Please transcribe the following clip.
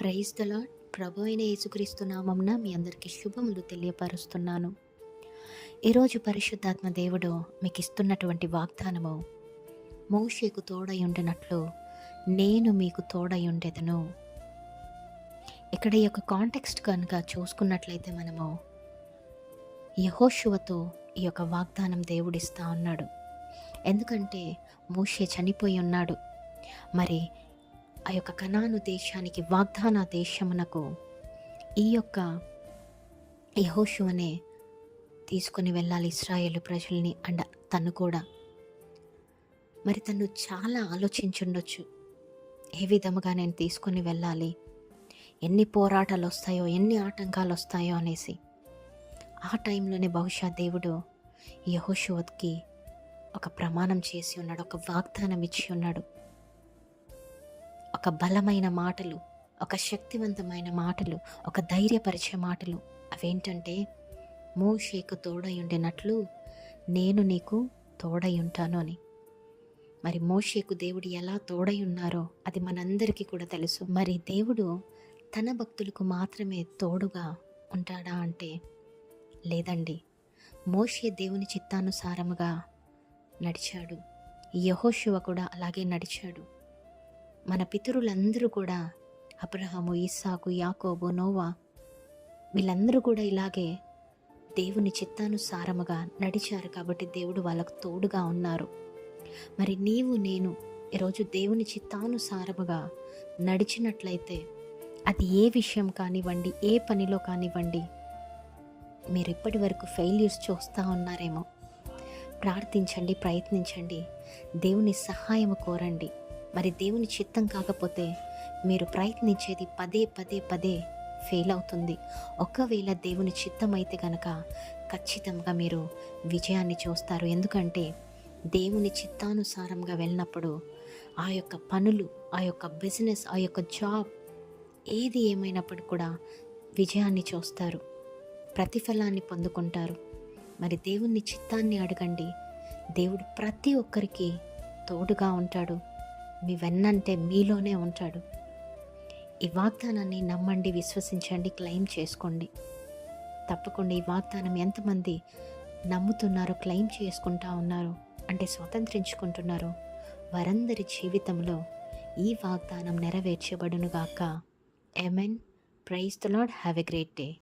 Praise the lord. ప్రభు అయిన యేసుక్రీస్తు నామమున మీ అందరికీ శుభములు తెలియపరుస్తున్నాను. ఈరోజు పరిశుద్ధాత్మ దేవుడు మీకు ఇస్తున్నటువంటి వాగ్దానము, మోషేకు తోడై ఉండినట్లు నేను మీకు తోడై ఉండెదను. ఇక్కడ ఈ యొక్క కాంటెక్స్ట్ కనుక చూసుకున్నట్లయితే మనము యెహోషువతో ఈ యొక్క వాగ్దానం దేవుడిస్తా ఉన్నాడు. ఎందుకంటే మోషే చనిపోయి ఉన్నాడు. మరి ఆ యొక్క కనాను దేశానికి, వాగ్దాన దేశమునకు ఈ యొక్క యెహోషువనే తీసుకొని వెళ్ళాలి ఇశ్రాయేలు ప్రజల్ని. అండ్ తను కూడా మరి తను చాలా ఆలోచించుండొచ్చు, ఏ విధముగా నేను తీసుకొని వెళ్ళాలి, ఎన్ని పోరాటాలు వస్తాయో, ఎన్ని ఆటంకాలు వస్తాయో అనేసి. ఆ టైంలోనే బహుశా దేవుడు యెహోషువకి ఒక ప్రమాణం చేసి ఉన్నాడు, ఒక వాగ్దానం ఇచ్చి ఉన్నాడు. ఒక బలమైన మాటలు, ఒక శక్తివంతమైన మాటలు, ఒక ధైర్యపరిచే మాటలు. అవేంటంటే, మోషేకు తోడై ఉండినట్లు నేను నీకు తోడై ఉంటాను అని. మరి మోషేకు దేవుడు ఎలా తోడై ఉన్నారో అది మనందరికీ కూడా తెలుసు. మరి దేవుడు తన భక్తులకు మాత్రమే తోడుగా ఉంటాడా అంటే లేదండి. మోషే దేవుని చిత్తానుసారముగా నడిచాడు, యెహోషువ కూడా అలాగే నడిచాడు. మన పితరులందరూ కూడా, అబ్రహాము, ఇస్సాకు, యాకోబు, నోవా, వీళ్ళందరూ కూడా ఇలాగే దేవుని చిత్తానుసారముగా నడిచారు. కాబట్టి దేవుడు వాళ్ళకు తోడుగా ఉన్నారు. మరి నీవు నేను ఈరోజు దేవుని చిత్తానుసారముగా నడిచినట్లయితే, అది ఏ విషయం కానివ్వండి, ఏ పనిలో కానివ్వండి, మీరు ఇప్పటి వరకు ఫెయిల్యూర్స్ చూస్తూ ఉన్నారేమో, ప్రార్థించండి, ప్రయత్నించండి, దేవుని సహాయము కోరండి. మరి దేవుని చిత్తం కాకపోతే మీరు ప్రయత్నించేది పదే పదే పదే ఫెయిల్ అవుతుంది. ఒకవేళ దేవుని చిత్తం అయితే కనుక ఖచ్చితంగా మీరు విజయాన్ని చూస్తారు. ఎందుకంటే దేవుని చిత్తానుసారంగా వెళ్ళినప్పుడు ఆ యొక్క పనులు, ఆ యొక్క బిజినెస్, ఆ యొక్క జాబ్, ఏది ఏమైనప్పుడు కూడా విజయాన్ని చూస్తారు, ప్రతిఫలాన్ని పొందుకుంటారు. మరి దేవుని చిత్తాన్ని అడగండి, దేవుడు ప్రతి ఒక్కరికి తోడుగా ఉంటాడు. మీ వెన్నంటే మీలోనే ఉంటాడు. ఈ వాగ్దానాన్ని నమ్మండి, విశ్వసించండి, క్లెయిమ్ చేసుకోండి. తప్పకుండా ఈ వాగ్దానం ఎంతమంది నమ్ముతున్నారో, క్లెయిమ్ చేసుకుంటా ఉన్నారు అంటే స్వతంత్రించుకుంటున్నారు, వారందరి జీవితంలో ఈ వాగ్దానం నెరవేర్చబడునుగాక. Amen. Praise the Lord. Have a great day.